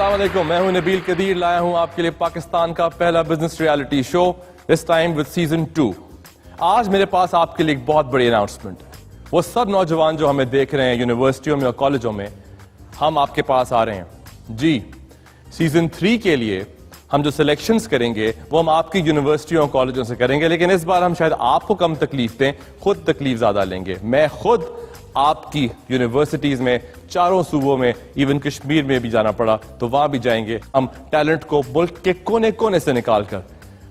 السلام علیکم، میں ہوں نبیل قدیر، لایا ہوں آپ کے لیے پاکستان کا پہلا بزنس ریالٹی شو، اس ٹائم وتھ سیزن 2۔ آج میرے پاس آپ کے لیے ایک بہت بڑی اناؤنسمنٹ ہے۔ وہ سب نوجوان جو ہمیں دیکھ رہے ہیں یونیورسٹیوں میں اور کالجوں میں، ہم آپ کے پاس آ رہے ہیں جی۔ سیزن 3 کے لیے ہم جو سلیکشنز کریں گے وہ ہم آپ کی یونیورسٹیوں اور کالجوں سے کریں گے، لیکن اس بار ہم شاید آپ کو کم تکلیف دیں، خود تکلیف زیادہ لیں گے۔ میں خود آپ کی یونیورسٹیز میں، چاروں صوبوں میں، ایون کشمیر میں بھی جانا پڑا تو وہاں بھی جائیں گے۔ ہم ٹیلنٹ کو ملک کے کونے کونے سے نکال کر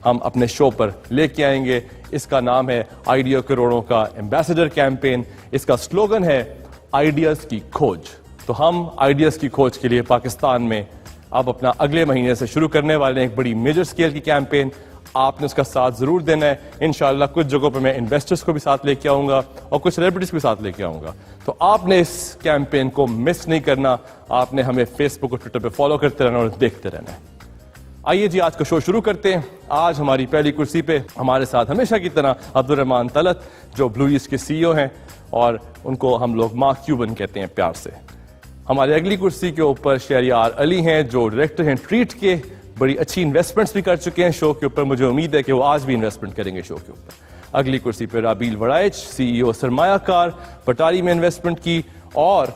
ہم اپنے شو پر لے کے آئیں گے۔ اس کا نام ہے آئیڈیا کروڑوں کا ایمبیسڈر کیمپین۔ اس کا سلوگن ہے آئیڈیاز کی کھوج۔ تو ہم آئیڈیاز کی کھوج کے لیے پاکستان میں اب اپنا اگلے مہینے سے شروع کرنے والے ہیں ایک بڑی میجر سکیل کی کیمپین۔ آپ نے اس کا ساتھ ضرور دینا ہے۔ انشاءاللہ کچھ جگہوں پہ میں انویسٹرز کو بھی ساتھ لے کے آؤں گا اور کچھ سیلیبریٹیز کو بھی ساتھ لے کے آؤں گا۔ تو آپ نے اس کیمپین کو مس نہیں کرنا۔ آپ نے ہمیں فیس بک اور ٹویٹر پہ فالو کرتے رہنا اور دیکھتے رہنا ہے۔ آئیے جی آج کا شو شروع کرتے ہیں۔ آج ہماری پہلی کرسی پہ ہمارے ساتھ ہمیشہ کی طرح عبدالرحمان طلعت، جو بلو ایسٹ کے سی او ہیں اور ان کو ہم لوگ ماں کیوبن کہتے ہیں پیار سے۔ ہماری اگلی کرسی کے اوپر شہریار علی ہیں، جو ڈائریکٹر ہیں ٹریٹ کے، بڑی اچھی انویسٹمنٹس بھی کر چکے ہیں شو کے اوپر۔ مجھے امید ہے کہ وہ آج بھی انویسٹمنٹ کریں گے شو کے اوپر۔ اگلی کرسی پہ رابیل وڑائچ، سی ای او سرمایہ کار، پٹاری میں انویسٹمنٹ کی اور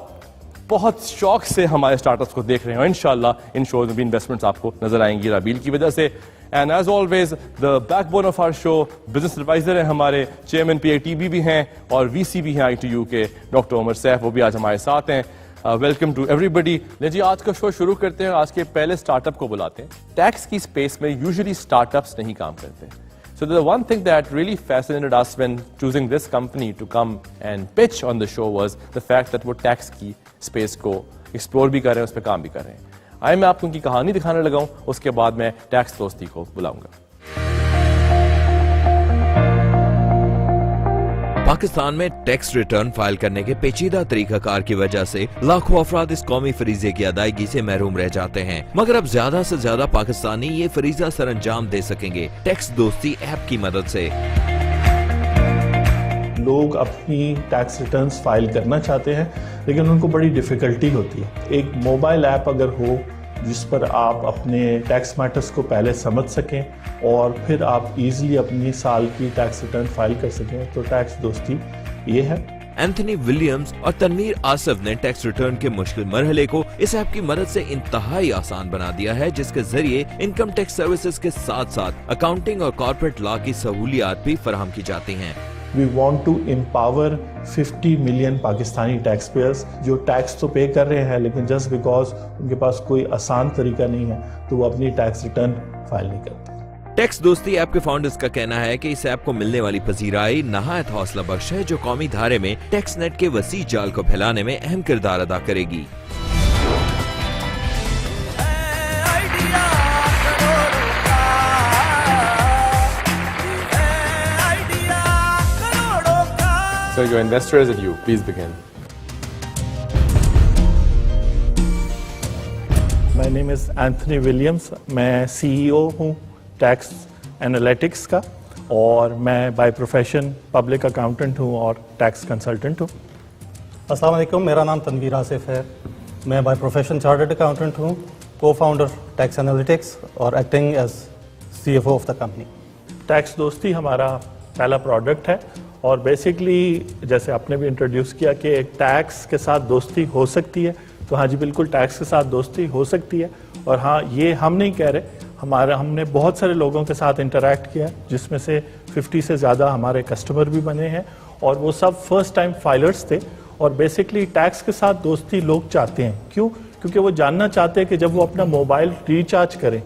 بہت شوق سے ہمارے اسٹارٹ اپس کو دیکھ رہے ہیں، اور انشاءاللہ ان شوز میں بھی انویسٹمنٹس آپ کو نظر آئیں گی رابیل کی وجہ سے۔ And as always the backbone of our show, business advisor ہیں ہمارے، chairman P I T B بھی ہیں اور وی سی بھی ہیں آئی ٹی یو کے، ڈاکٹر عمر سیف، وہ بھی آج ہمارے ساتھ ہیں۔ Welcome to everybody. لے جی آج کا شو شروع کرتے ہیں۔ آج کے پہلے اسٹارٹ اپ کو بلاتے ہیں۔ ٹیکس کی اسپیس میں یوزلی اسٹارٹ اپس نہیں کام کرتے۔ So the one thing that really fascinated us when choosing this company to come and pitch on the show was the fact that وہ ٹیکس کی space کو ایکسپلور بھی کر رہے ہیں، اس پہ کام بھی کر رہے ہیں۔ آئے میں آپ کو ان کی کہانی دکھانے لگا ہوں، اس کے بعد میں ٹیکس دوستی کو بلاؤں گا۔ پاکستان میں ٹیکس ریٹرن فائل کرنے کے پیچیدہ طریقہ کار کی وجہ سے لاکھوں افراد اس قومی فریضے کی ادائیگی سے محروم رہ جاتے ہیں، مگر اب زیادہ سے زیادہ پاکستانی یہ فریضہ سر انجام دے سکیں گے ٹیکس دوستی ایپ کی مدد سے۔ لوگ اپنی ٹیکس ریٹرنز فائل کرنا چاہتے ہیں لیکن ان کو بڑی ڈیفیکلٹی ہوتی ہے۔ ایک موبائل ایپ اگر ہو جس پر آپ اپنے ٹیکس میٹرز کو پہلے سمجھ سکیں اور پھر آپ ایزیلی اپنی سال کی ٹیکس ریٹرن فائل کر سکیں، تو ٹیکس دوستی یہ ہے۔ اینتھنی ولیمز اور تنویر آصف نے ٹیکس ریٹرن کے مشکل مرحلے کو اس ایپ کی مدد سے انتہائی آسان بنا دیا ہے، جس کے ذریعے انکم ٹیکس سروسز کے ساتھ ساتھ اکاؤنٹنگ اور کارپوریٹ لا کی سہولیات بھی فراہم کی جاتی ہیں۔ We want to empower 50 million Pakistani taxpayers جو ٹیکس تو پے کر رہے ہیں لیکن جسٹ بیکاز ان کے پاس کوئی آسان طریقہ نہیں ہے تو وہ اپنی ٹیکس ریٹرن فائل نہیں کرتے۔ ٹیکس دوستی ایپ کے فاؤنڈرز کا کہنا ہے کہ اس ایپ کو ملنے والی پذیرائی نہایت حوصلہ بخش ہے، جو قومی دھارے میں ٹیکس نیٹ کے وسیع جال کو پھیلانے میں اہم کردار ادا کرے گی۔ So your investors and you, please begin. My name is Anthony Williams. میں سی ای او ہوں ٹیکس انالیٹکس کا، اور میں بائی پروفیشن پبلک اکاؤنٹنٹ ہوں اور ٹیکس کنسلٹنٹ ہوں۔ السلام علیکم، میرا نام تنویر آصف ہے۔ میں بائی پروفیشن چارٹرڈ اکاؤنٹنٹ ہوں، کو فاؤنڈر ٹیکس انالیٹکس اور acting as C F O of the company. Tax دوستی ہمارا پہلا پروڈکٹ ہے اور بیسکلی جیسے آپ نے بھی انٹروڈیوس کیا کہ ٹیکس کے ساتھ دوستی ہو سکتی ہے، تو ہاں جی بالکل ٹیکس کے ساتھ دوستی ہو سکتی ہے۔ اور ہاں یہ ہم نہیں کہہ رہے، ہم نے بہت سارے لوگوں کے ساتھ انٹریکٹ کیا جس میں سے 50 سے زیادہ ہمارے کسٹمر بھی بنے ہیں، اور وہ سب فرسٹ ٹائم فائلرز تھے۔ اور بیسکلی ٹیکس کے ساتھ دوستی لوگ چاہتے ہیں، کیوں؟ کیونکہ وہ جاننا چاہتے ہیں کہ جب وہ اپنا موبائل ریچارج کریں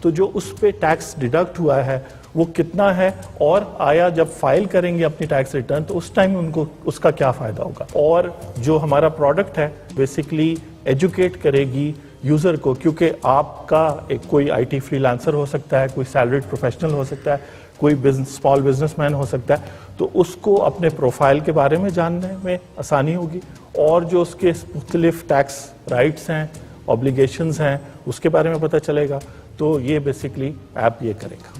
تو جو اس پہ ٹیکس ڈیڈکٹ ہوا ہے وہ کتنا ہے، اور آیا جب فائل کریں گے اپنی ٹیکس ریٹرن تو اس ٹائم ان کو اس کا کیا فائدہ ہوگا۔ اور جو ہمارا پروڈکٹ ہے بیسکلی ایجوکیٹ کرے گی یوزر کو، کیونکہ آپ کا کوئی آئی ٹی فری لانسر ہو سکتا ہے، کوئی سیلریڈ پروفیشنل ہو سکتا ہے، کوئی اسمال بزنس مین ہو سکتا ہے، تو اس کو اپنے پروفائل کے بارے میں جاننے میں آسانی ہوگی، اور جو اس کے مختلف ٹیکس رائٹس ہیں، آبلیگیشنز ہیں، اس کے بارے میں پتہ چلے گا۔ تو یہ بیسکلی ایپ یہ کرے گا۔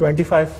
25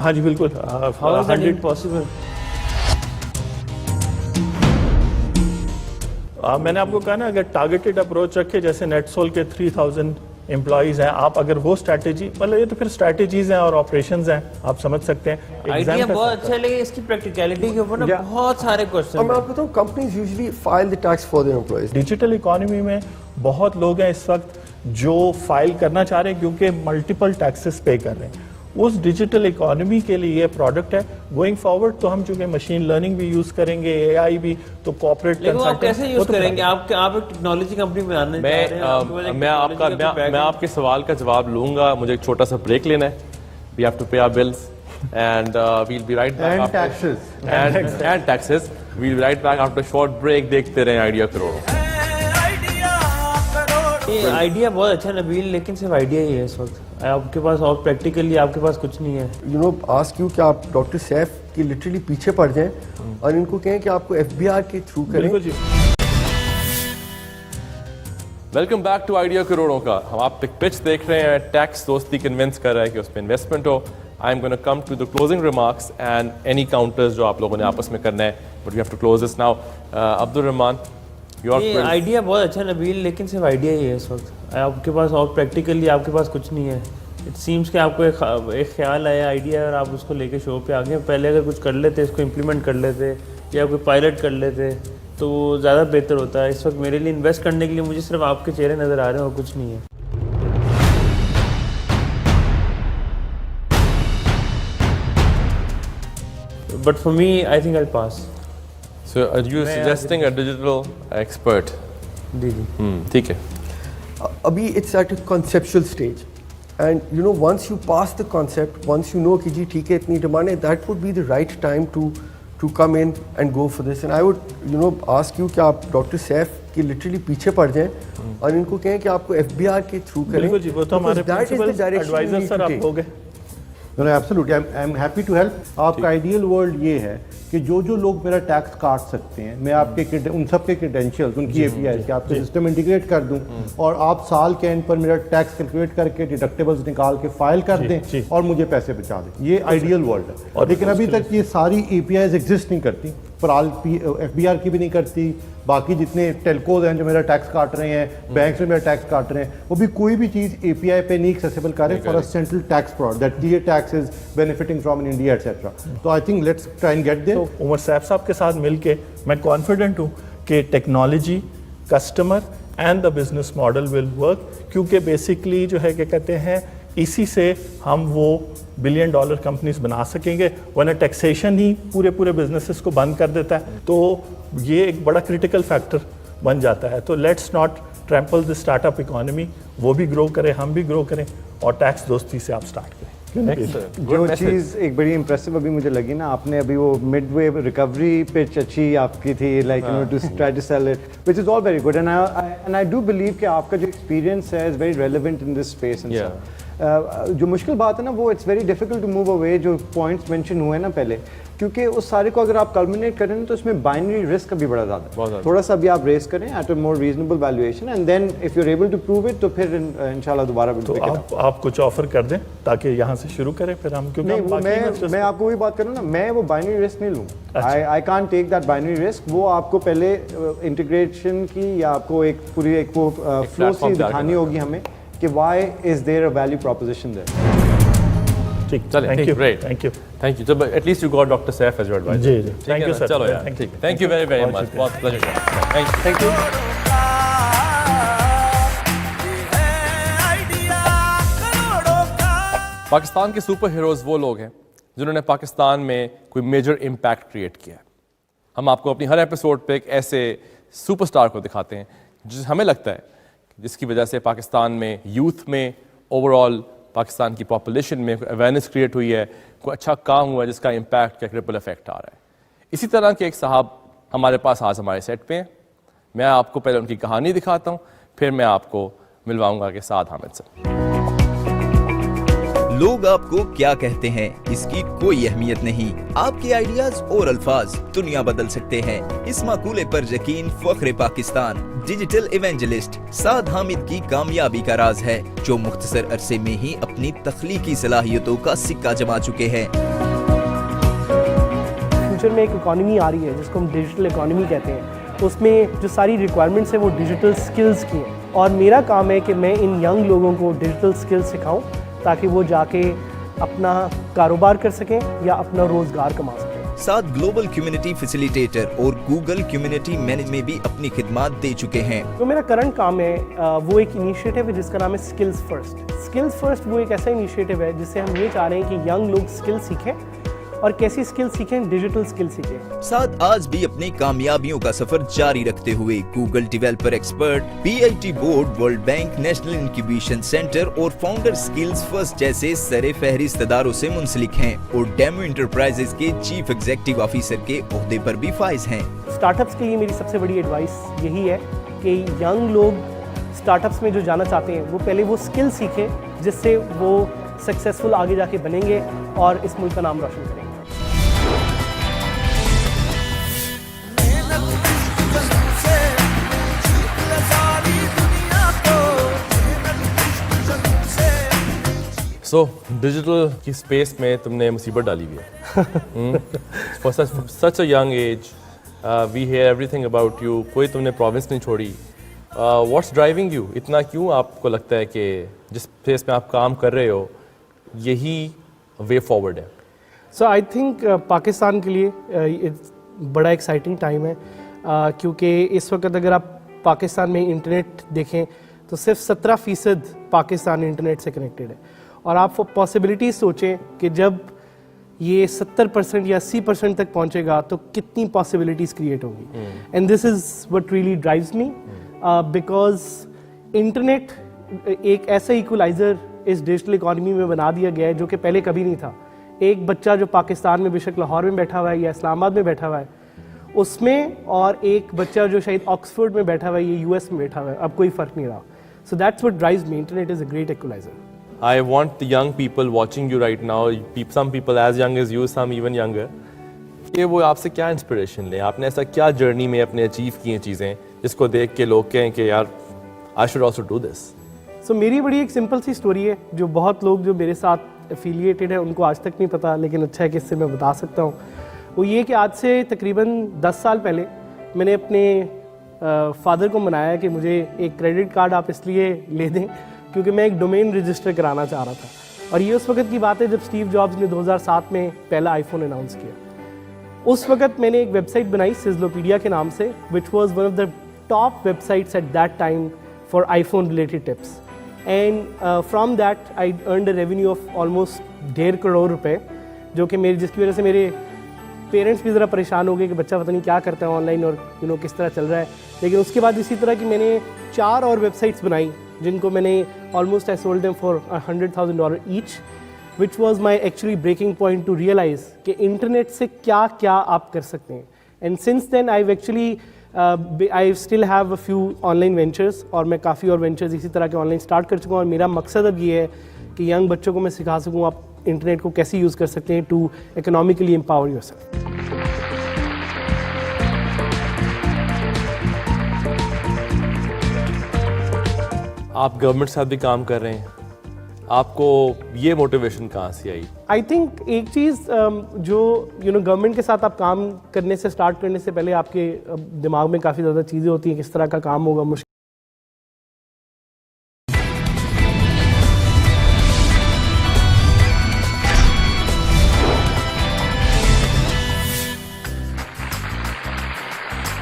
ہاں جی بالکل. How is that possible? میں نے آپ کو کہا نا اگر ٹارگیٹڈ اپروچ رکھے جیسے نیٹ سول کے 3000 امپلائیز ہیں آپ, اگر وہ اسٹریٹجی مطلب یہ تو پھر اسٹریٹجیز ہیں اور آپریشنز ہیں, آپ سمجھ سکتے ہیں. آئیڈیا بہت اچھا ہے لیکن اس کی پریکٹیکلٹی کے اوپر نا بہت سارے کوشچن. اور میں آپ کو بتاؤں companies usually file the tax for their employees. Digital economy میں بہت لوگ ہیں اس وقت جو فائل کرنا چاہ رہے ہیں کیونکہ ملٹیپل ٹیکسز پے کر رہے ہیں. اس ڈیجیٹل اکانومی کے لیے یہ پروڈکٹ ہے. گوئنگ فارورڈ تو ہم چونکہ مشین لرننگ بھی یوز کریں گے, اے آئی بھی, تو کارپوریٹ کنسلٹنگ کیسے یوز کریں گے؟ آپ ایک ٹیکنالوجی کمپنی میں آنے جا رہے ہیں. میں آپ کے سوال کا جواب لوں گا, مجھے ایک چھوٹا سا بریک لینا ہے. We have to pay our bills and we'll be right back and taxes we'll be right back after a short break. دیکھتے رہیں آئیڈیا کروڑوں. یہ آئیڈیا بہت اچھا نبیل, لیکن صرف آئیڈیا ہی ہے اس وقت. آپ کے پاس اور پریکٹیکلی آپ کے پاس کچھ نہیں ہے. یو نو آسک یو کہ آپ ڈاکٹر سیف کے لٹرلی پیچھے پڑ جائیں اور ان کو کہیں کہ آپ کو ایف بی آر کے تھرو کریں. ویلکم بیک ٹو آئیڈیا کروڑوں کا. ہم آپ ایک پچ دیکھ رہے ہیں, ٹیکس دوستی کنونس کر رہا ہے کہ اس پہ انویسٹمنٹ ہو. I am gonna come to the closing remarks and any counters جو آپ لوگوں نے آپس میں کرنا ہے, but we have to close this now. Abdul Rehman, یہ آئیڈیا بہت اچھا نبیل, لیکن صرف آئیڈیا ہی ہے اس وقت. آپ کے پاس اور پریکٹیکلی آپ کے پاس کچھ نہیں ہے. اٹ سیمس کہ آپ کو ایک خیال آیا آئیڈیا اور آپ اس کو لے کے شو پہ آ گئے. پہلے اگر کچھ کر لیتے, اس کو امپلیمنٹ کر لیتے یا کوئی پائلٹ کر لیتے تو وہ زیادہ بہتر ہوتا ہے. اس وقت میرے لیے انویسٹ کرنے کے لیے مجھے صرف آپ کے چہرے نظر آ رہے ہیں اور کچھ نہیں ہے. But for me, I think I'll pass. So are you suggesting a digital expert? جی جی ٹھیک ہے. ابھی it's at a conceptual stage and you know once you pass the concept, once you know کہ جی ٹھیک ہے اتنی ڈیمانڈ ہے, that would be the right time to come in and go for this. And I would you know ask you کہ آپ doctor safe کے literally پیچھے پڑ جائیں اور ان کو کہیں کہ آپ کو ایف بی آر کے تھرو کریں. بالکل جی, وہ تو ہمارے ایڈوائزر سر آپ ہو گئے. Absolutely I am happy to help. آپ کا آئیڈیل ورلڈ یہ ہے کہ جو لوگ میرا ٹیکس کاٹ سکتے ہیں, میں آپ کے ان سب کے کریڈینشیلز, ان کی اے پی آئی کے آپ کے سسٹم انٹیگریٹ کر دوں اور آپ سال کے اینڈ پر میرا ٹیکس کیلکولیٹ کر کے ڈیڈکٹیبلز نکال کے فائل کر دیں اور مجھے پیسے بچا دیں. یہ آئیڈیل ورلڈ ہے. لیکن ابھی تک یہ ساری اے پی آئیز ایگزسٹ نہیں کرتی. پرال ایف بی آر کی بھی نہیں کرتی. باقی جتنے ٹیلکوز ہیں جو میرا ٹیکس کاٹ رہے ہیں, بینکس میں میرا ٹیکس کاٹ رہے ہیں, وہ بھی کوئی بھی چیز اے پی آئی پہ نہیں ایکسیسیبل کرے for a central tax product that T A tax is benefiting from in India etcetera. تو I think let's try and get there. Umar صاحب کے ساتھ مل کے میں کانفیڈنٹ ہوں کہ technology, customer and the business model will work, کیونکہ بیسکلی جو ہے کہ کہتے ہیں اسی سے ہم وہ $1 بلین کمپنیز بنا سکیں گے. ورنہ ٹیکسیشن ہی پورے بزنسز کو بند کر دیتا ہے, تو یہ ایک بڑا کریٹیکل فیکٹر بن جاتا ہے. تو let's not trample the startup economy. وہ بھی گرو کریں, ہم بھی گرو کریں, اور ٹیکس دوستی سے آپ اسٹارٹ کریں. جو چیز ایک بڑی امپریسو ابھی مجھے لگی نا, آپ نے ابھی وہ مڈ وے ریکوری پچ اچھی آپ کی تھی, like you know to try to sell it, which is all very good. And I do believe کہ آپ کا جو ایکسپیرینس ہے is very relevant in this space. جو مشکل بات ہے نا وہ it's very difficult to move away, جو پوائنٹس مینشن ہوئے نا پہلے, کیونکہ اس سارے کو اگر آپ کلمنیٹ کریں تو اس میں بائنری رسک بھی بڑا زیادہ ہے. تھوڑا سا بھی آپ ریز کریں at a more reasonable valuation, and then if you are able to prove it تو پھر انشاءاللہ دوبارہ تو آپ کچھ آفر کر دیں تاکہ یہاں سے شروع کریں پھر ہم. کیونکہ میں آپ کو وہی بات کروں نا, میں وہ بائنری رسک نہیں لوں. I can't take that binary risk. وہ آپ کو پہلے انٹیگریشن کی یا آپ کو ایک پوری ایک وہ فلو سی دکھانی ہوگی ہمیں کہ why is there a value proposition there. Thank you. So, but at least you got Dr. Saif as your advisor. جی thank you sir. چلو یار, thank you very much. بہت pleasure. Thank you. پاکستان کے super heroes وہ لوگ ہیں جنہوں نے پاکستان میں کوئی میجر امپیکٹ کریٹ کیا ہے. ہم آپ کو اپنی ہر ایپیسوڈ پہ ایک ایسے سپر اسٹار کو دکھاتے ہیں جس ہمیں لگتا ہے جس کی وجہ سے پاکستان میں یوتھ میں اوور آل پاکستان کی پاپولیشن میں اویئرنیس کریٹ ہوئی ہے, کوئی اچھا کام ہوا ہے جس کا امپیکٹ کا ریپل افیکٹ آ رہا ہے. اسی طرح کے ایک صاحب ہمارے پاس آج ہمارے سیٹ پہ ہیں. میں آپ کو پہلے ان کی کہانی دکھاتا ہوں, پھر میں آپ کو ملواؤں گا کہ سعد حامد سے. لوگ آپ کو کیا کہتے ہیں اس کی کوئی اہمیت نہیں، آپ کے آئیڈیاز اور الفاظ دنیا بدل سکتے ہیں۔ اس مقولے پر یقین فخر پاکستان ڈیجیٹل ایونجلسٹ سعد حامد کی کامیابی کا راز ہے، جو مختصر عرصے میں ہی اپنی تخلیقی صلاحیتوں کا سکہ جما چکے ہیں۔ فیوچر میں ایک اکانومی آ رہی ہے جس کو ہم ڈیجیٹل اکانومی کہتے ہیں، تو اس میں جو ساری ریکوائرمنٹس ہیں وہ ڈیجیٹل سکلز کی ہیں، اور میرا کام ہے کہ میں ان ینگ لوگوں کو ڈیجیٹل سکلز سکھاؤں تاکہ وہ جا کے اپنا کاروبار کر سکیں یا اپنا روزگار کما سکیں۔ ساتھ گلوبل کمیونٹی فیسیلیٹیٹر اور گوگل کمیونٹی مینج میں بھی اپنی خدمات دے چکے ہیں۔ جو میرا کرنٹ کام ہے وہ ایک انیشیٹو ہے جس کا نام ہے سکلز فرسٹ۔ سکلز فرسٹ وہ ایک ایسا انیشیٹو ہے جس سے ہم یہ چاہ رہے ہیں کہ ینگ لوگ سکل سیکھیں، اور کیسی سکل سیکھیں؟ ڈیجیٹل سکل سیکھیں۔ ساتھ آج بھی اپنی کامیابیوں کا سفر جاری رکھتے ہوئے Google developer expert, PIT board, world bank, national incubation centre اور فاؤنڈر سکلز فرسٹ جیسے سر فہرست اداروں سے منسلک ہیں، اور ڈیمو انٹرپرائزز کے چیف ایگزیکٹو آفیسر کے عہدے پر بھی فائز ہیں۔ اسٹارٹ اپس کے لیے میری سب سے بڑی ایڈوائس یہی ہے کہ ینگ لوگ اسٹارٹ اپس میں جو جانا چاہتے ہیں وہ پہلے وہ سکل سیکھیں جس سے وہ سکسیزفل آگے جا کے بنیں گے اور اس ملک کا نام روشن کریں گے۔ سو ڈیجیٹل کی اسپیس میں تم نے مصیبت ڈالی ہوئی ہے، for such a young age we hear everything about you, کوئی تم نے پروونس نہیں چھوڑی، واٹس ڈرائیونگ یو؟ اتنا کیوں آپ کو لگتا ہے کہ جس فیس میں آپ کام کر رہے ہو یہی وے فارورڈ ہے؟ سو آئی تھنک پاکستان کے لیے بڑا ایکسائٹنگ ٹائم ہے، کیونکہ اس وقت اگر آپ پاکستان میں انٹرنیٹ دیکھیں تو صرف 17% پاکستان انٹرنیٹ سے کنیکٹڈ ہے، اور آپ پاسبلٹیز سوچیں کہ جب یہ 70% یا 80% تک پہنچے گا تو کتنی پاسبلٹیز کریٹ ہوں گی۔ And this is what really drives me, because internet ایک ایسا ایکولائزر اس ڈیجیٹل اکانومی میں بنا دیا گیا ہے جو کہ پہلے کبھی نہیں تھا۔ ایک بچہ جو پاکستان میں بے شک لاہور میں بیٹھا ہوا ہے یا اسلام آباد میں بیٹھا ہوا ہے اس میں، اور ایک بچہ جو شاید آکسفورڈ میں بیٹھا ہوا ہے یا US میں بیٹھا ہوا ہے، اب کوئی فرق نہیں رہا۔ So that's what drives me, internet is a great equaliser. I want the young people watching you right now, some people as young as you, some even younger, کہ وہ آپ سے کیا انسپریشن لیں؟ آپ نے ایسا کیا جرنی میں اپنے اچیو کی ہیں چیزیں جس کو دیکھ کے لوگ کہیں کہ یار I should also do this؟ سو میری بڑی ایک سمپل سی سٹوری ہے جو بہت لوگ جو میرے ساتھ افیلیٹڈ ہیں ان کو آج تک نہیں پتا، لیکن اچھا ہے کہ اس سے میں بتا سکتا ہوں۔ وہ یہ کہ آج سے تقریباً 10 سال پہلے میں نے اپنے فادر کو منایا کہ مجھے ایک کریڈٹ کارڈ آپ اس لیے لے دیں کیونکہ میں ایک ڈومین رجسٹر کرانا چاہ رہا تھا، اور یہ اس وقت کی بات ہے جب اسٹیو جابز نے 2007 میں پہلا آئی فون اناؤنس کیا۔ اس وقت میں نے ایک ویب سائٹ بنائی سزلوپیڈیا کے نام سے، which was one of the top websites at that time for iPhone related tips, and from that I earned a revenue of almost 1.5 crore روپے، جو کہ جس کی وجہ سے میرے پیرنٹس بھی ذرا پریشان ہو گئے کہ بچہ پتہ نہیں کیا کرتا ہے آن لائن اور کس طرح چل رہا ہے۔ لیکن اس کے بعد اسی طرح کی میں نے 4 اور ویب سائٹس بنائی جن کو میں نے almost I sold them for $100,000 each, which was my actually breaking point to realize کہ انٹرنیٹ سے کیا کیا آپ کر سکتے ہیں۔ And since then I still have a few online ventures, اور میں کافی اور وینچرز اسی طرح کے آن لائن اسٹارٹ کر چکا ہوں، اور میرا مقصد اب یہ ہے کہ ینگ بچوں کو میں سکھا سکوں آپ انٹرنیٹ کو کیسے یوز کر سکتے ہیں to economically empower yourself. آپ گورنمنٹ کے ساتھ بھی کام کر رہے ہیں، آپ کو یہ موٹیویشن کہاں سے آئی؟ آئی تھنک ایک چیز جو گورنمنٹ کے ساتھ آپ کام کرنے سے اسٹارٹ کرنے سے پہلے آپ کے دماغ میں کافی زیادہ چیزیں ہوتی ہیں، کس طرح کا کام ہوگا، مشکل۔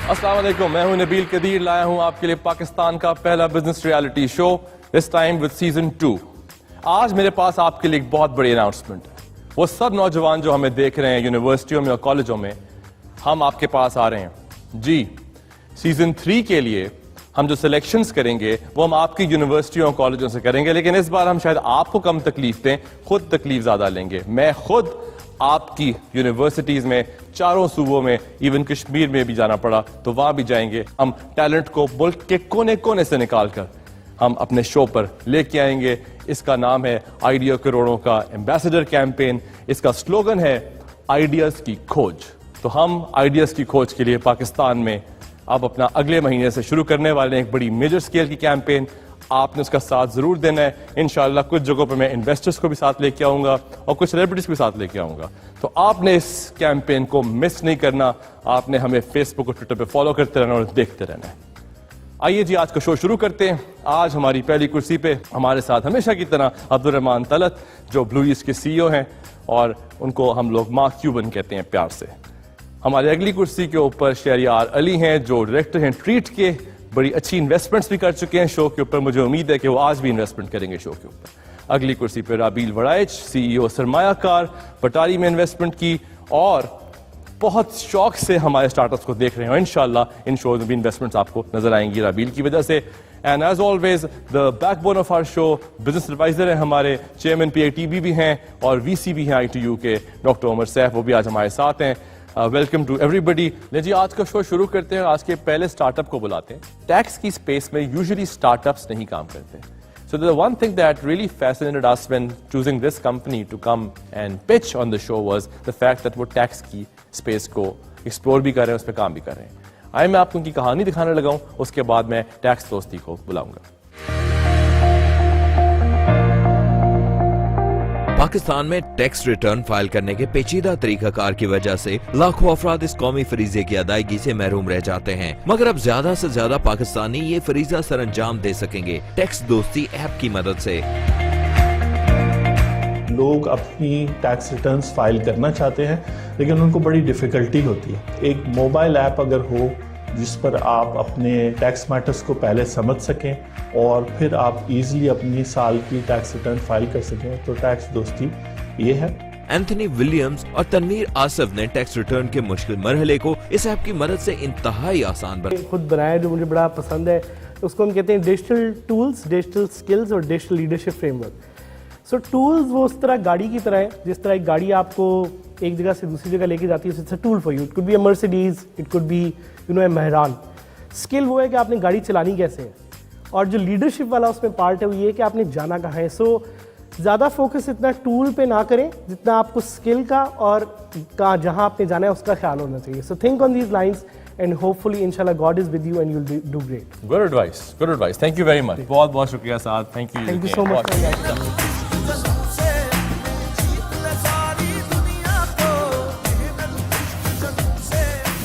السلام علیکم، میں ہوں نبیل قدیر، لایا ہوں آپ کے لیے پاکستان کا پہلا بزنس ریالٹی شو، اس ٹائم وتھ سیزن 2۔ آج میرے پاس آپ کے لیے ایک بہت بڑی اناؤنسمنٹ ہے۔ وہ سب نوجوان جو ہمیں دیکھ رہے ہیں یونیورسٹیوں میں اور کالجوں میں، ہم آپ کے پاس آ رہے ہیں جی۔ سیزن 3 کے لیے ہم جو سلیکشنز کریں گے وہ ہم آپ کی یونیورسٹیوں اور کالجوں سے کریں گے، لیکن اس بار ہم شاید آپ کو کم تکلیف دیں، خود تکلیف زیادہ لیں گے۔ میں خود آپ کی یونیورسٹیز میں 4 صوبوں میں، ایون کشمیر میں بھی جانا پڑا تو وہاں بھی جائیں گے۔ ہم ٹیلنٹ کو ملک کے کونے کونے سے نکال کر ہم اپنے شو پر لے کے آئیں گے. اس کا نام ہے آئیڈیا کروڑوں کا ایمبیسڈر کیمپین. اس کا سلوگن ہے آئیڈیاز کی کھوج. تو ہم آئیڈیاز کی کھوج کے لیے پاکستان میں اب اپنا اگلے مہینے سے شروع کرنے والے ہیں ایک بڑی میجر اسکیل کی کیمپین. آپ نے اس کا ساتھ ضرور دینا ہے. انشاءاللہ کچھ جگہوں پہ میں انویسٹرز کو بھی ساتھ لے کے آؤں گا اور کچھ سیلیبریٹیز کو بھی ساتھ لے کے آؤں گا. تو آپ نے اس کیمپین کو مس نہیں کرنا. آپ نے ہمیں فیس بک اور ٹویٹر پہ فالو کرتے رہنا اور دیکھتے رہنا ہے. آئیے جی آج کا شو شروع کرتے ہیں. آج ہماری پہلی کرسی پہ ہمارے ساتھ ہمیشہ کی طرح عبدالرحمان طلعت جو بلو ایسٹ کے سی او ہیں اور ان کو ہم لوگ مارک کیوبن کہتے ہیں پیار سے. ہماری اگلی کرسی کے اوپر شہریار علی ہیں جو ڈائریکٹر ہیں ٹریٹ کے. بڑی اچھی انویسٹمنٹس بھی کر چکے ہیں شو کے اوپر. مجھے امید ہے کہ وہ آج بھی انویسٹمنٹ کریں گے شو کے اوپر. اگلی کرسی پہ رابیل وڑائچ سی ای او سرمایہ کار پٹاری میں انویسٹمنٹ کی اور بہت شوق سے ہمارے اسٹارٹ اپس کو دیکھ رہے ہیں. انشاءاللہ ان شوز میں بھی انویسٹمنٹس آپ کو نظر آئیں گی رابیل کی وجہ سے. And as always the backbone of our show business advisor ہیں ہمارے, chairman P I T B بھی ہیں اور وی سی بھی ہیں آئی ٹی یو کے, ڈاکٹر عمر سیف, وہ بھی آج ہمارے ساتھ ہیں. Welcome to everybody. جی آج کا شو شروع کرتے ہیں. آج کے پہلے اسٹارٹ اپ کو بلاتے ہیں. ٹیکس کی اسپیس میں یوزلی اسٹارٹ اپس نہیں کام کرتے. So the one thing that really fascinated us when choosing this company to come and pitch on the show was the fact that وہ ٹیکس کی space کو ایکسپلور بھی کر رہے ہیں, اس پہ کام بھی کر رہے ہیں. آئے میں آپ کو ان کی کہانی دکھانے لگا ہوں, اس کے بعد میں ٹیکس دوستی کو بلاؤں گا. پاکستان میں ٹیکس ریٹرن فائل کرنے کے پیچیدہ طریقہ کار کی وجہ سے لاکھوں افراد اس قومی فریضے کی ادائیگی سے محروم رہ جاتے ہیں, مگر اب زیادہ سے زیادہ پاکستانی یہ فریضہ سر انجام دے سکیں گے ٹیکس دوستی ایپ کی مدد سے. لوگ اپنی ٹیکس ریٹرنز فائل کرنا چاہتے ہیں لیکن ان کو بڑی ڈیفیکلٹی ہوتی ہے. ایک موبائل ایپ اگر ہو جس پر آپ اپنے ٹیکس میٹرز کو پہلے سمجھ سکیں اور پھر آپ ایزیلی اپنی سال کی ٹیکس ریٹرن فائل کر سکیں, تو ٹیکس دوستی یہ ہے. اینتھنی ولیمز اور تنویر آصف نے ٹیکس ریٹرن کے مشکل مرحلے کو اس ایپ کی مدد سے انتہائی آسان بنا. خود بنایا جو مجھے بڑا پسند ہے, اس کو ہم کہتے ہیں ڈیجیٹل ٹولز, ڈیجیٹل سکلز اور ڈیجیٹل لیڈرشپ فریم ورک. سو ٹولز وہ اس طرح گاڑی کی طرح ہے, جس طرح ایک گاڑی آپ کو ایک جگہ سے دوسری جگہ لے کے جاتی ہے, it's a tool for you. It could be a Mercedes, it could be a Mehran. Skill وہ ہے کہ آپ نے گاڑی چلانی کیسے ہے, اور جو لیڈرشپ والا اس میں پارٹ ہے وہ یہ ہے کہ آپ نے جانا کہاں ہے. سو زیادہ فوکس اتنا ٹول پہ نہ کریں جتنا آپ کو اسکل کا اور جہاں آپ نے جانا ہے اس کا خیال ہونا چاہیے. So think on these lines and hopefully inshallah God is with you and you'll do great. Good advice, good advice. Thank you very much. بہت بہت شکریہ Saad. Thank you. Thank you so much.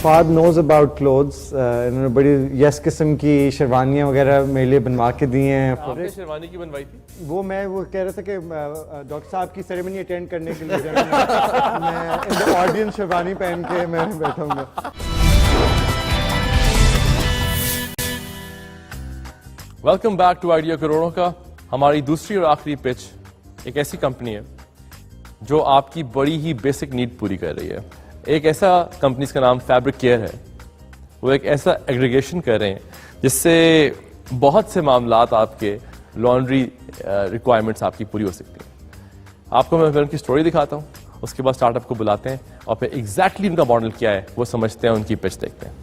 Fahad knows about clothes. انہوں نے بڑی یس قسم کی شیروانیاں وغیرہ میرے لیے بنوا کے دی ہیں. آپ نے شیروانی کی بنوائی تھی؟ وہ کہہ رہا تھا کہ ڈاکٹر صاحب کی سیریمنی اٹینڈ کرنے کے لیے میں آڈینس شیروانی پہن کے میں بیٹھا ہوں گا. ویلکم بیک ٹو آئیڈیا کروڑوں کا. ہماری دوسری اور آخری پچ ایک ایسی کمپنی ہے جو آپ کی بڑی ہی بیسک نیڈ پوری کر رہی ہے. ایک ایسا کمپنی کا نام فیبرک کیئر ہے. وہ ایک ایسا ایگریگیشن کر رہے ہیں جس سے بہت سے معاملات آپ کے لانڈری ریکوائرمنٹس آپ کی پوری ہو سکتی ہیں. آپ کو میں ان کی سٹوری دکھاتا ہوں, اس کے بعد اسٹارٹ اپ کو بلاتے ہیں اور پھر ایگزیکٹلی ان کا ماڈل کیا ہے وہ سمجھتے ہیں, ان کی پچ دیکھتے ہیں.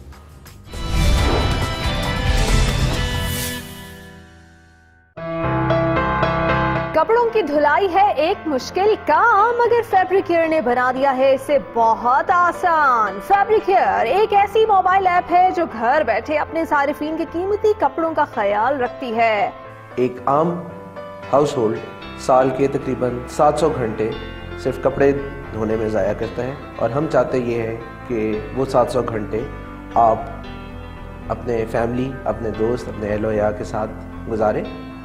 کپڑوں کی دھلائی ہے ایک مشکل کام, مگر فیبریکیئر نے بنا دیا ہے اسے بہت آسان. فیبریکیئر ایک ایسی موبائل ایپ ہے جو گھر بیٹھے اپنے صارفین کے قیمتی کپڑوں کا خیال رکھتی ہے. ایک عام ہاؤس ہولڈ سال کے تقریباً 700 گھنٹے صرف کپڑے دھونے میں ضائع کرتا ہے, اور ہم چاہتے یہ ہے کہ وہ 700 گھنٹے آپ اپنے فیملی, اپنے دوست, اپنے اہل و عیال کے ساتھ گزاریں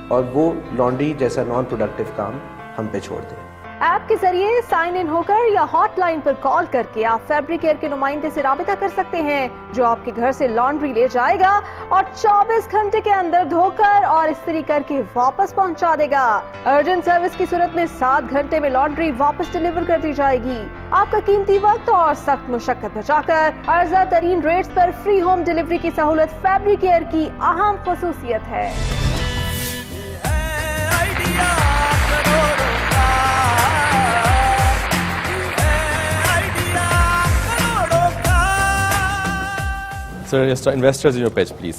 اور وہ لانڈری جیسا نان پروڈکٹیو کام ہم پہ چھوڑ دیں. ایپ کے ذریعے سائن ان ہو کر یا ہاٹ لائن پر کال کر کے آپ فیبریکیئر کے نمائندے سے رابطہ کر سکتے ہیں جو آپ کے گھر سے لانڈری لے جائے گا اور 24 گھنٹے کے اندر دھو کر اور استری کر کے واپس پہنچا دے گا. ارجنٹ سروس کی صورت میں 7 گھنٹے میں لانڈری واپس ڈیلیور کر دی جائے گی. آپ کا قیمتی وقت اور سخت مشقت بچا کر ارزاں ترین ریٹس پر فری ہوم ڈیلیوری کی سہولت فیبریکیئر کی اہم خصوصیت ہے. Sir, investors in your pitch, please.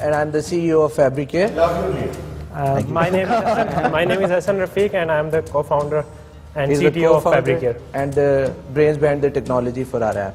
and I'm the CEO of Fabricare. My name is Hassan Rafiq and I am the co-founder and He's the CTO of co-founder Fabricare. and the brains behind the technology for our app.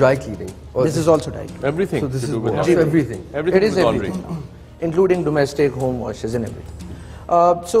dry cleaning. This is also dry cleaning. Everything. So this to is do with wash, laundry. everything. Everything It is with laundry. everything, including domestic home washes and everything. So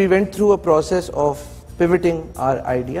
we went through a process of pivoting our idea.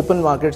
open market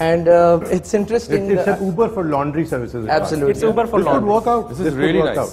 And it's interesting. It's an Uber for laundry services. Absolutely. It's Uber for This would laundry. work out. This is really would work nice.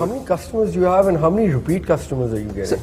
how many customers you have and how many repeat customers are you getting?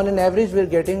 on an average we're getting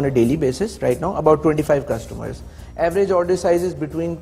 on a daily basis right now, about 25 customers. Average order size is between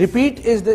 Repeat is the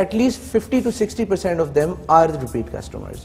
at least 50 to 60% of them are the repeat customers.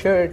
shirt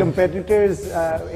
competitors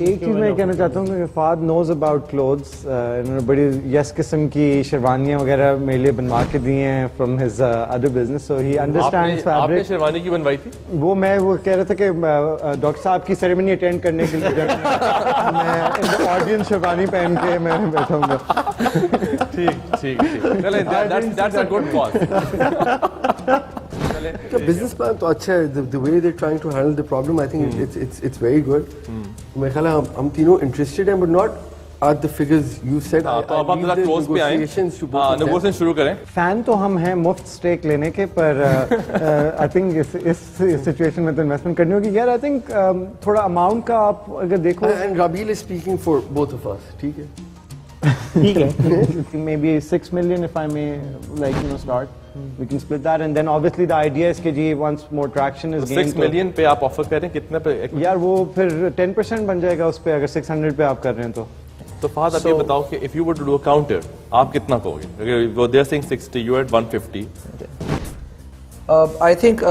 ایک چیز میں کہنا چاہتا ہوں کہ فاد نوز about clothes. انہوں نے بڑی یس قسم کی شیروانیاں وغیرہ میرے لیے بنوا کے دی ہیں from his other business, so he understands آپ نے فیبرک. شیروانی کی بنوائی تھی؟ وہ کہہ رہا تھا کہ ڈاکٹر صاحب کی سیریمنی اٹینڈ کرنے کے لیے میں آڈینس شیروانی پہن کے میں بیٹھوں گا. ٹھیک ٹھیک ٹھیک, چلیں that's a good cause. Business plan تو اچھا ہے. the way they're trying to handle the problem, I think it's very good. میرے خیال ہے ہم تینوں interested ہیں, but not at the figures you said. تو اب آپ ذرا کلوز پہ آئیں, نیگوشیشن شروع کریں. فین تو ہم ہیں مفت اسٹیک لینے کے, پر آئی تھنک اس سچویشن میں تو انویسٹمنٹ کرنی ہوگی. یار آئی تھنک تھوڑا اماؤنٹ کا آپ اگر دیکھو, And Rabil is speaking for both of us. ٹھیک ہے, maybe 6 million if I may start. We can split that, and then obviously the idea is کہ جی once more traction is gained. 6 million پہ آپ offer کریں, کتنے پہ؟ یار وہ پھر 10% بن جائے گا اس پہ, اگر 600 پہ آپ کر رہے ہیں تو. تو فہد آپ یہ بتاؤ کہ if you were to do a counter, آپ کتنا کہو گے؟ They're saying 60, you're at 150. I think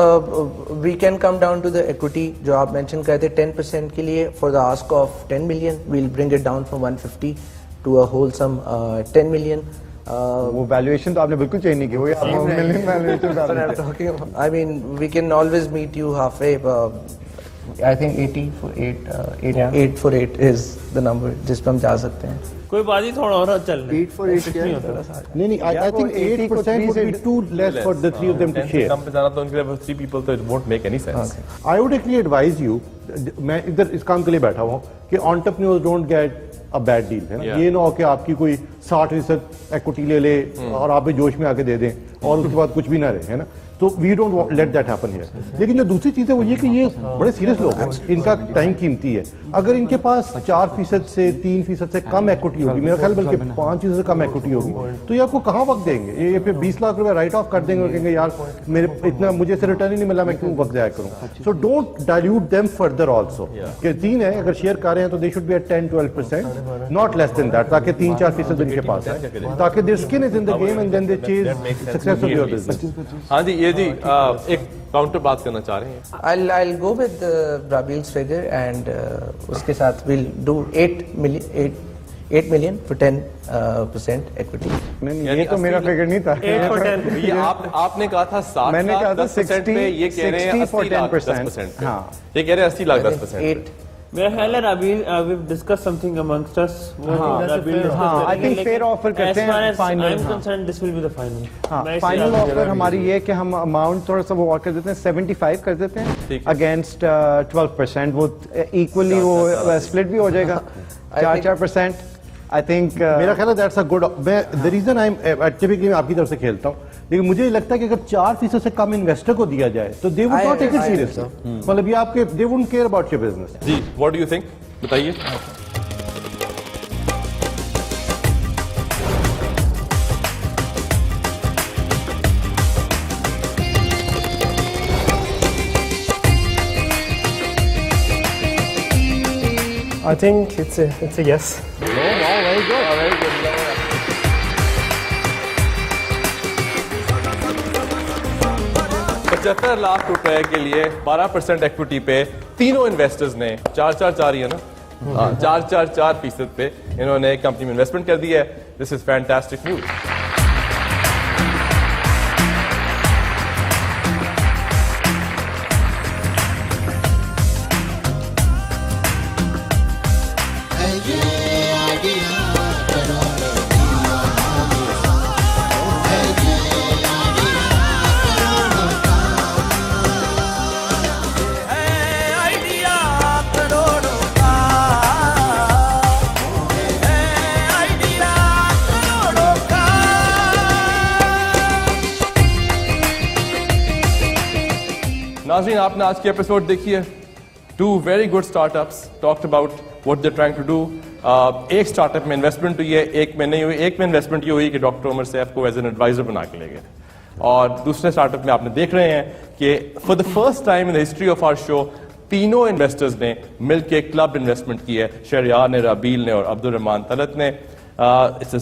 we can come down to the equity جو آپ mention کرتے 10% کے لیے for the ask of 10 million. We'll bring it down from 150 to a wholesome 10 million. وہ ویلیویشن تو آپ نے بالکل چینج نہیں کی ہوئی. I mean we can always meet you halfway. I think 80 for 8 for 8 is the number جس پہ ہم جا سکتے ہیں. کوئی بات ہی تھوڑا اور چل رہا ہے. 8 for 8 کیا ہے؟ نہیں, I think 8% would be too less for the three of them to share. کم پہ جانا تو ان کے لیے 3 people تو it won't make any sense. I would actually advise you, میں ادھر اس کام کے لیے بیٹھا ہوا ہوں کہ entrepreneurs don't get a bad deal, ہے نا. یہ نہ ہو کہ آپ کی کوئی 60% ایکوٹی لے لے اور آپ جوش میں آ کے دے دیں اور اس کے بعد کچھ بھی نہ رہے, ہے نا. تو we don't let that happen here. لیکن جو دوسری چیز ہے وہ یہ کہ یہ بڑے سیریس لوگ ہیں, ان کا ٹائم قیمتی ہے. اگر ان کے پاس 4% سے 3% سے کم ایکوٹی ہوگی, میرا خیال بلکہ 5% سے کم ایکوٹی ہوگی, تو یہ آپ کو کہاں وقت دیں گے؟ یہ پھر 20 لاکھ روپے رائٹ آف کر دیں گے اور کہیں گے یار میرے اتنا مجھے سے ریٹرن ہی نہیں ملا, میں کیوں وقت ضائع کروں. So don't dilute them further also. کہ 3 ہے, اگر شیئر کر رہے ہیں تو they should be at 10-12%, not less than that, تاکہ 3-4% ان کے پاس ہے, تاکہ their skin is in the game and then they chase success of your business. ہاں جی, یہ جی ایک کاؤنٹر بات کرنا چاہ رہے ہیں. I'll go with Rabil's figure and اس کے ساتھ we'll do 8 million for 10% equity. یہ تو میرا فگر نہیں تھا. 8 for 10. یہ آپ نے کہا تھا 60 میں نے کہا تھا 10% پہ, یہ کہہ رہے ہیں 80 لاکھ 10%. ہاں, یہ کہہ رہے ہیں 80 لاکھ 10%. میرا خیال ہے Rabeel we've discussed something amongst us. I think fair offer کرتے ہیں. As far as I'm concerned, this will be the final. Final offer ہماری یہ کہ ہم اماؤنٹ تھوڑا سا وہ اور کر دیتے ہیں, 75 کر دیتے ہیں اگینسٹ 12%. وہ ایکولی وہ اسپلٹ بھی ہو جائے گا 4%. I think میرا خیال ہے that's a good. the reason I'm typically آپ کی طرف سے کھیلتا ہوں, لیکن مجھے لگتا ہے کہ اگر 4% سے کم انویسٹر کو دیا جائے تو they would not take it seriously. مطلب یہ آپ کے they wouldn't care about your business. G, what do you think? بتائیے. I think it's a yes. Very good. 75 lakh روپے کے لیے 12% ایکوٹی پہ تینوں انویسٹرز نے 4 ہی ہے نا, 4% پہ انہوں نے کمپنی میں انویسٹمنٹ کر دی ہے. دس از فینٹاسٹک نیوز. ناظرین, آپ نے آج کی ایپیسوڈ دیکھی ہے. 2 very good startups talked about what they're trying to do. ایک اسٹارٹ اپ میں انویسٹمنٹ ہوئی ہے, ایک میں نہیں ہوئی. ایک میں انویسٹمنٹ یہ ہوئی کہ ڈاکٹر عمر سیف کو ایز این ایڈوائزر بنا کے لے گئے, اور دوسرے اسٹارٹ اپ میں آپ نے دیکھ رہے ہیں کہ for the first time in the history of our show تینوں انویسٹرز نے مل کے کلب انویسٹمنٹ کی ہے. شہریار نے, رابیل نے اور عبد الرحمان طلعت نے. It's a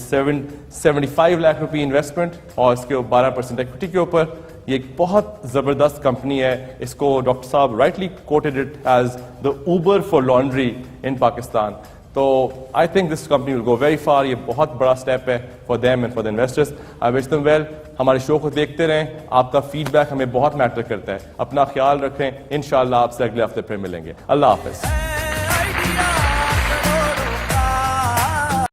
75 lakh rupee investment اور اس کے 12% ایکوٹی کے اوپر. یہ ایک بہت زبردست کمپنی ہے. اس کو ڈاکٹر صاحب rightly quoted it as the Uber for laundry in Pakistan. تو I think this company will go very far. یہ بہت بڑا اسٹیپ ہے for them and for the investors. I wish them well. ہمارے شو کو دیکھتے رہیں, آپ کا فیڈ بیک ہمیں بہت میٹر کرتا ہے. اپنا خیال رکھیں, انشاءاللہ آپ سے اگلے ہفتے پھر ملیں گے. اللہ حافظ.